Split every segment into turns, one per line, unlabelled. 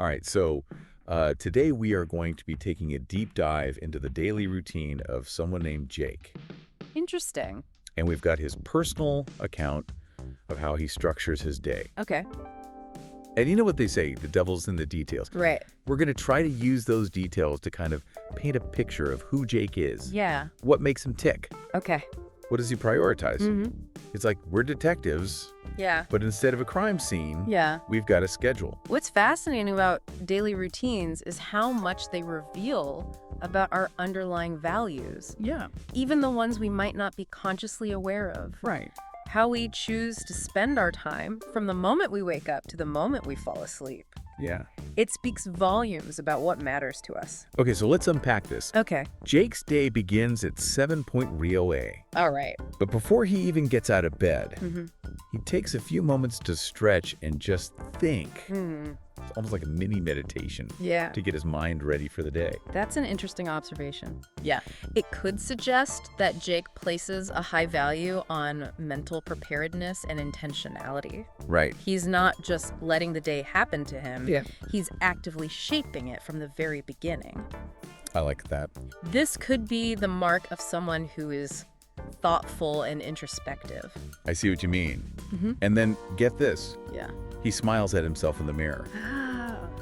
All right, so today we are going to be taking a deep dive into the daily routine of someone named Jake.
Interesting.
And we've got his personal account of how he structures his day.
Okay.
And you know what they say, the devil's in the details.
Right.
We're going to try to use those details to kind of paint a picture of who Jake is.
Yeah.
What makes him tick?
Okay.
What does he prioritize?
Mm-hmm.
It's like, we're detectives,
Yeah.
but instead of a crime scene,
Yeah.
we've got a schedule.
What's fascinating about daily routines is how much they reveal about our underlying values,
Yeah.
even the ones we might not be consciously aware of.
Right.
How we choose to spend our time from the moment we wake up to the moment we fall asleep.
Yeah.
It speaks volumes about what matters to us.
Okay, so let's unpack this.
Okay.
Jake's day begins at 7 Rio A.
All right.
But before he even gets out of bed,
Mm-hmm.
he takes a few moments to stretch and just think.
Hmm.
It's almost like a mini meditation
Yeah.
to get his mind ready for the day.
That's an interesting observation. Yeah. It could suggest that Jake places a high value on mental preparedness and intentionality.
Right.
He's not just letting the day happen to him.
Yeah.
He's actively shaping it from the very beginning.
I like that.
This could be the mark of someone who is thoughtful and introspective.
I see what you mean.
Mm-hmm.
And then get this.
Yeah.
He smiles at himself in the mirror,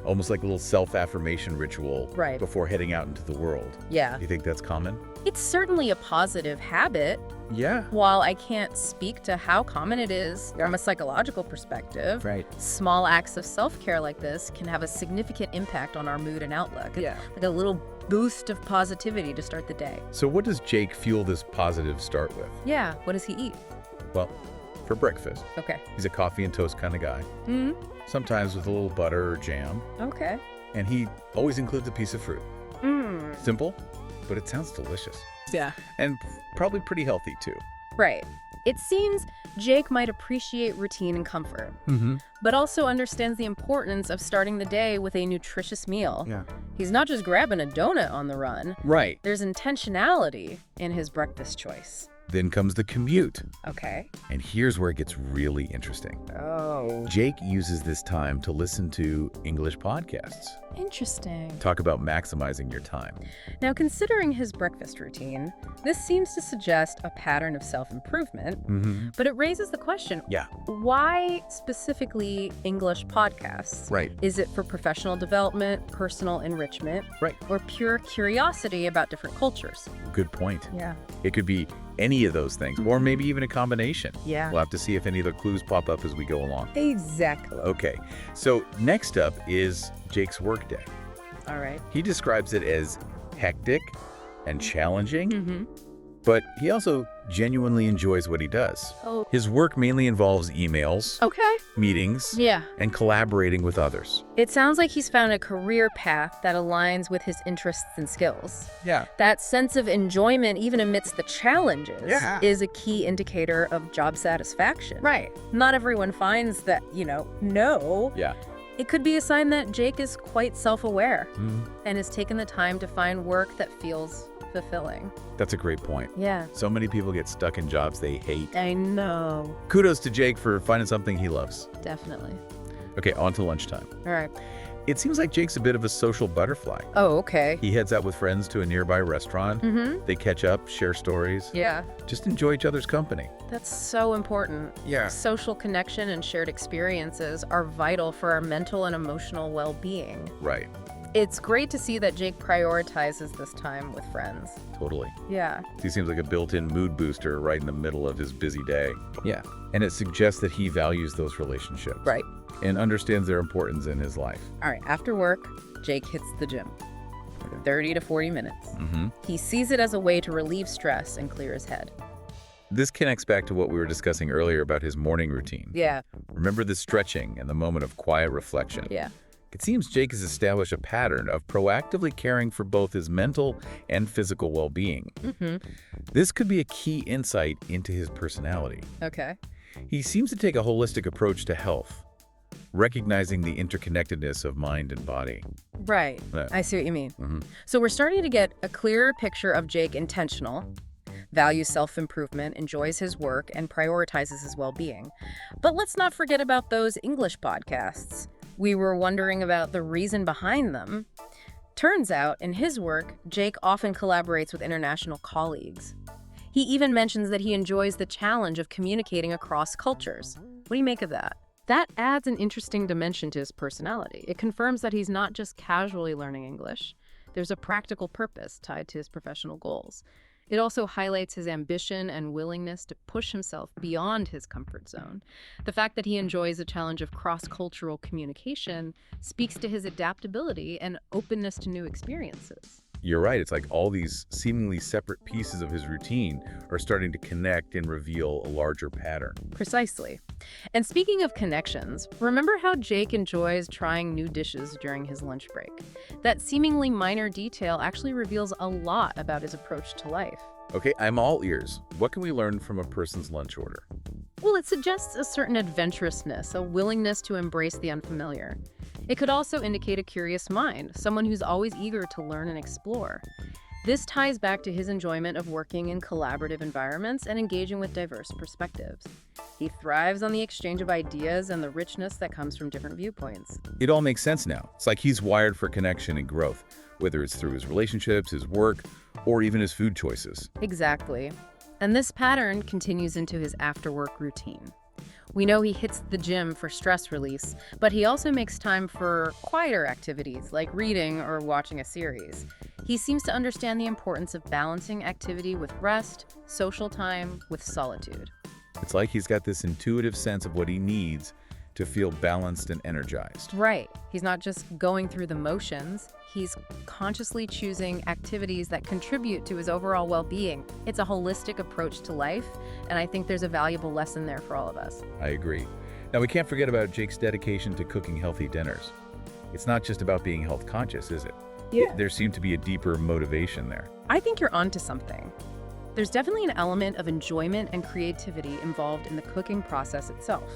almost like a little self-affirmation ritual
Right.
before heading out into the world.
Yeah.
Do you think that's common?
It's certainly a positive habit.
Yeah.
While I can't speak to how common it is from a psychological perspective,
Right.
small acts of self-care like this can have a significant impact on our mood and outlook.
Yeah.
Like a little boost of positivity to start the day.
So what does Jake fuel this positive start with?
Yeah. What does he eat?
Well, for breakfast,
Okay.
he's a coffee and toast kind of guy,
Hmm.
sometimes with a little butter or jam,
Okay.
and he always includes a piece of fruit.
Mm.
Simple, but it sounds delicious.
Yeah.
And probably pretty healthy, too.
Right. It seems Jake might appreciate routine and comfort,
Mm-hmm.
but also understands the importance of starting the day with a nutritious meal.
Yeah.
He's not just grabbing a donut on the run.
Right.
There's intentionality in his breakfast choice.
Then comes the commute.
Okay.
And here's where it gets really interesting.
Oh.
Jake uses this time to listen to English podcasts.
Interesting.
Talk about maximizing your time.
Now, considering his breakfast routine, this seems to suggest a pattern of self-improvement,
Mm-hmm.
but it raises the question,
Yeah.
why specifically English podcasts?
Right.
Is it for professional development, personal enrichment,
Right.
or pure curiosity about different cultures?
Good point.
Yeah.
It could be any of those things, or maybe even a combination.
Yeah.
We'll have to see if any of the clues pop up as we go along.
Exactly.
Okay, so next up is Jake's workday.
All right.
He describes it as hectic and challenging,
Mm-hmm.
but he also genuinely enjoys what he does.
Oh.
His work mainly involves emails,
Okay.
meetings,
Yeah.
and collaborating with others.
It sounds like he's found a career path that aligns with his interests and skills.
Yeah.
That sense of enjoyment, even amidst the challenges,
Yeah.
is a key indicator of job satisfaction.
Right.
Not everyone finds that, no.
Yeah.
It could be a sign that Jake is quite self-aware
Mhm.
and has taken the time to find work that feels fulfilling.
That's a great point.
Yeah.
So many people get stuck in jobs they hate.
I know.
Kudos to Jake for finding something he loves.
Definitely.
Okay, on to lunchtime.
All right.
It seems like Jake's a bit of a social butterfly.
Oh, okay.
He heads out with friends to a nearby restaurant.
Mm-hmm.
They catch up, share stories,
Yeah.
just enjoy each other's company.
That's so important.
Yeah.
Social connection and shared experiences are vital for our mental and emotional well-being.
Right,
It's great to see that Jake prioritizes this time with friends.
totally.
Yeah.
He seems like a built-in mood booster right in the middle of his busy day. Yeah, and it suggests that he values those relationships.
Right.
And understands their importance in his life.
All right. After work, Jake hits the gym. 30 to 40 minutes.
Mm-hmm.
He sees it as a way to relieve stress and clear his head.
This connects back to what we were discussing earlier about his morning routine.
Yeah.
Remember the stretching and the moment of quiet reflection.
Yeah.
It seems Jake has established a pattern of proactively caring for both his mental and physical well-being.
Mm-hmm.
This could be a key insight into his personality.
Okay.
He seems to take a holistic approach to health, recognizing the interconnectedness of mind and body.
Right.
Yeah.
I see what you mean.
Mhm.
So we're starting to get a clearer picture of Jake intentional, values self-improvement, enjoys his work, and prioritizes his well-being. But let's not forget about those English podcasts. We were wondering about the reason behind them. Turns out, in his work, Jake often collaborates with international colleagues. He even mentions that he enjoys the challenge of communicating across cultures. What do you make of that? That adds an interesting dimension to his personality. It confirms that he's not just casually learning English. There's a practical purpose tied to his professional goals. It also highlights his ambition and willingness to push himself beyond his comfort zone. The fact that he enjoys the challenge of cross-cultural communication speaks to his adaptability and openness to new experiences.
You're right. It's like all these seemingly separate pieces of his routine are starting to connect and reveal a larger pattern.
Precisely. And speaking of connections, remember how Jake enjoys trying new dishes during his lunch break? That seemingly minor detail actually reveals a lot about his approach to life.
Okay, I'm all ears. What can we learn from a person's lunch order?
Well, it suggests a certain adventurousness, a willingness to embrace the unfamiliar. It could also indicate a curious mind, someone who's always eager to learn and explore. This ties back to his enjoyment of working in collaborative environments and engaging with diverse perspectives. He thrives on the exchange of ideas and the richness that comes from different viewpoints.
It all makes sense now. It's like he's wired for connection and growth, whether it's through his relationships, his work, or even his food choices.
Exactly. And this pattern continues into his after-work routine. We know he hits the gym for stress release, but he also makes time for quieter activities like reading or watching a series. He seems to understand the importance of balancing activity with rest, social time with solitude.
It's like he's got this intuitive sense of what he needs to feel balanced and energized.
Right. He's not just going through the motions. He's consciously choosing activities that contribute to his overall well-being. It's a holistic approach to life, and I think there's a valuable lesson there for all of us.
I agree. Now, we can't forget about Jake's dedication to cooking healthy dinners. It's not just about being health conscious, is it?
Yeah.
There seemed to be a deeper motivation there.
I think you're onto something. There's definitely an element of enjoyment and creativity involved in the cooking process itself.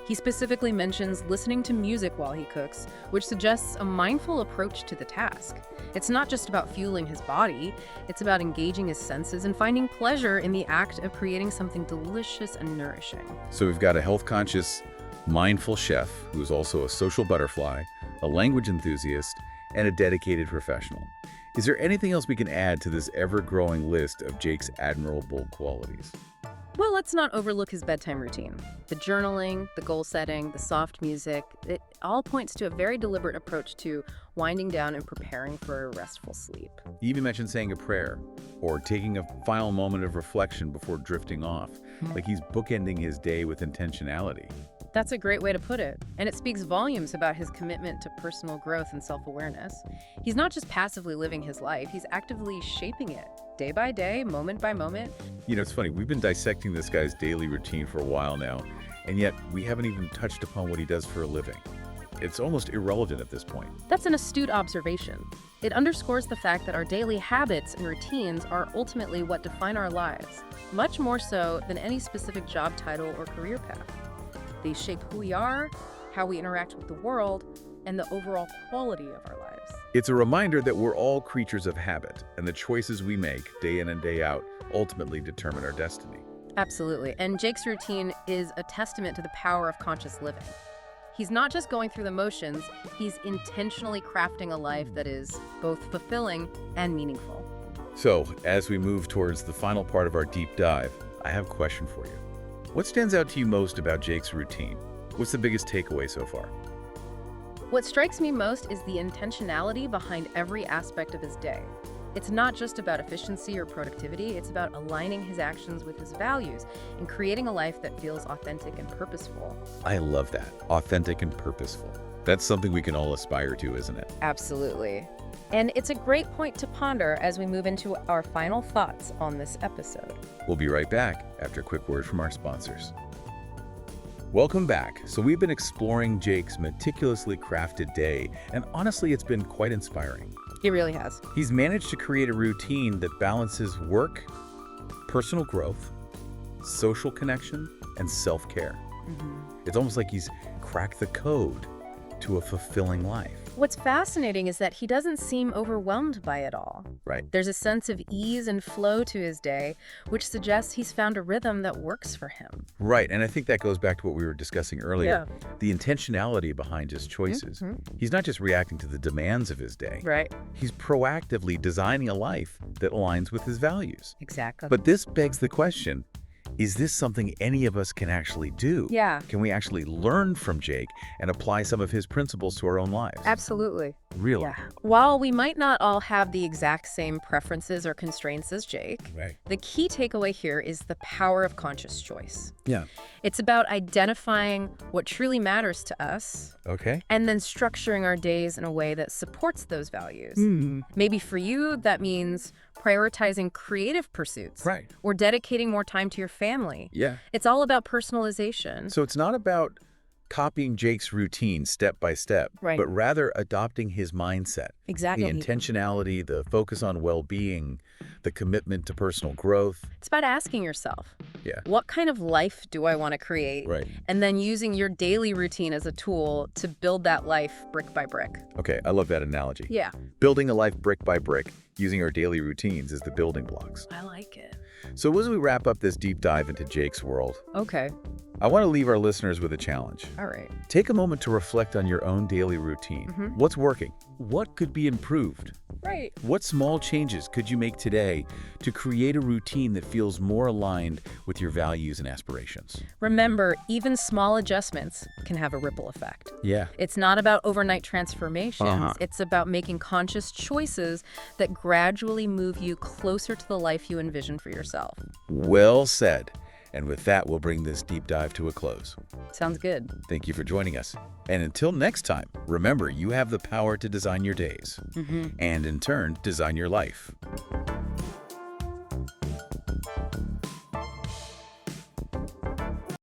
He specifically mentions listening to music while he cooks, which suggests a mindful approach to the task. It's not just about fueling his body, it's about engaging his senses and finding pleasure in the act of creating something delicious and nourishing.
So we've got a health-conscious, mindful chef who's also a social butterfly, a language enthusiast, and a dedicated professional. Is there anything else we can add to this ever-growing list of Jake's admirable qualities?
Well, let's not overlook his bedtime routine. The journaling, the goal setting, the soft music, it all points to a very deliberate approach to winding down and preparing for a restful sleep.
He even mentioned saying a prayer or taking a final moment of reflection before drifting off, like he's bookending his day with intentionality.
That's a great way to put it, and it speaks volumes about his commitment to personal growth and self-awareness. He's not just passively living his life, he's actively shaping it, day by day, moment by moment.
You know, it's funny, we've been dissecting this guy's daily routine for a while now, and yet we haven't even touched upon what he does for a living. It's almost irrelevant at this point.
That's an astute observation. It underscores the fact that our daily habits and routines are ultimately what define our lives, much more so than any specific job title or career path. They shape who we are, how we interact with the world, and the overall quality of our lives.
It's a reminder that we're all creatures of habit, and the choices we make day in and day out ultimately determine our destiny.
Absolutely. And Jake's routine is a testament to the power of conscious living. He's not just going through the motions, he's intentionally crafting a life that is both fulfilling and meaningful.
So, as we move towards the final part of our deep dive, I have a question for you. What stands out to you most about Jake's routine? What's the biggest takeaway so far?
What strikes me most is the intentionality behind every aspect of his day. It's not just about efficiency or productivity, it's about aligning his actions with his values and creating a life that feels authentic and purposeful.
I love that. Authentic and purposeful. That's something we can all aspire to, isn't it?
Absolutely. And it's a great point to ponder as we move into our final thoughts on this episode.
We'll be right back after a quick word from our sponsors. Welcome back. So we've been exploring Jake's meticulously crafted day, and honestly, it's been quite inspiring.
He really has.
He's managed to create a routine that balances work, personal growth, social connection, and self-care. It's almost like he's cracked the code to a fulfilling life.
What's fascinating is that he doesn't seem overwhelmed by it all.
Right.
There's a sense of ease and flow to his day, which suggests he's found a rhythm that works for him.
Right, and I think that goes back to what we were discussing earlier.
Yeah.
The intentionality behind his choices. He's not just reacting to the demands of his day.
Right.
He's proactively designing a life that aligns with his values.
Exactly.
But this begs the question, is this something any of us can actually do?
Yeah.
Can we actually learn from Jake and apply some of his principles to our own lives?
Absolutely.
Really?
Yeah. While we might not all have the exact same preferences or constraints as Jake,
Right.
the key takeaway here is the power of conscious choice.
Yeah.
It's about identifying what truly matters to us
Okay.
and then structuring our days in a way that supports those values. Maybe for you, that means prioritizing creative pursuits.
Right.
Or dedicating more time to your family.
Yeah.
It's all about personalization.
So it's not about copying Jake's routine step by step,
Right.
but rather adopting his mindset.
Exactly.
The intentionality, the focus on well-being, the commitment to personal growth.
It's about asking yourself,
Yeah.
what kind of life do I want to create?
Right.
And then using your daily routine as a tool to build that life brick by brick.
Okay, I love that analogy.
Yeah,
Building a life brick by brick, using our daily routines as the building blocks.
I like it.
So as we wrap up this deep dive into Jake's world,
Okay,
I want to leave our listeners with a challenge.
all right.
Take a moment to reflect on your own daily routine. What's working? What could be improved?
Right.
What small changes could you make today to create a routine that feels more aligned with your values and aspirations?
Remember, even small adjustments can have a ripple effect.
Yeah.
It's not about overnight transformations.
Uh-huh.
It's about making conscious choices that gradually move you closer to the life you envision for yourself.
Well said. And with that, we'll bring this deep dive to a close.
Sounds good.
Thank you for joining us. And until next time, remember, you have the power to design your days and in turn, design your life.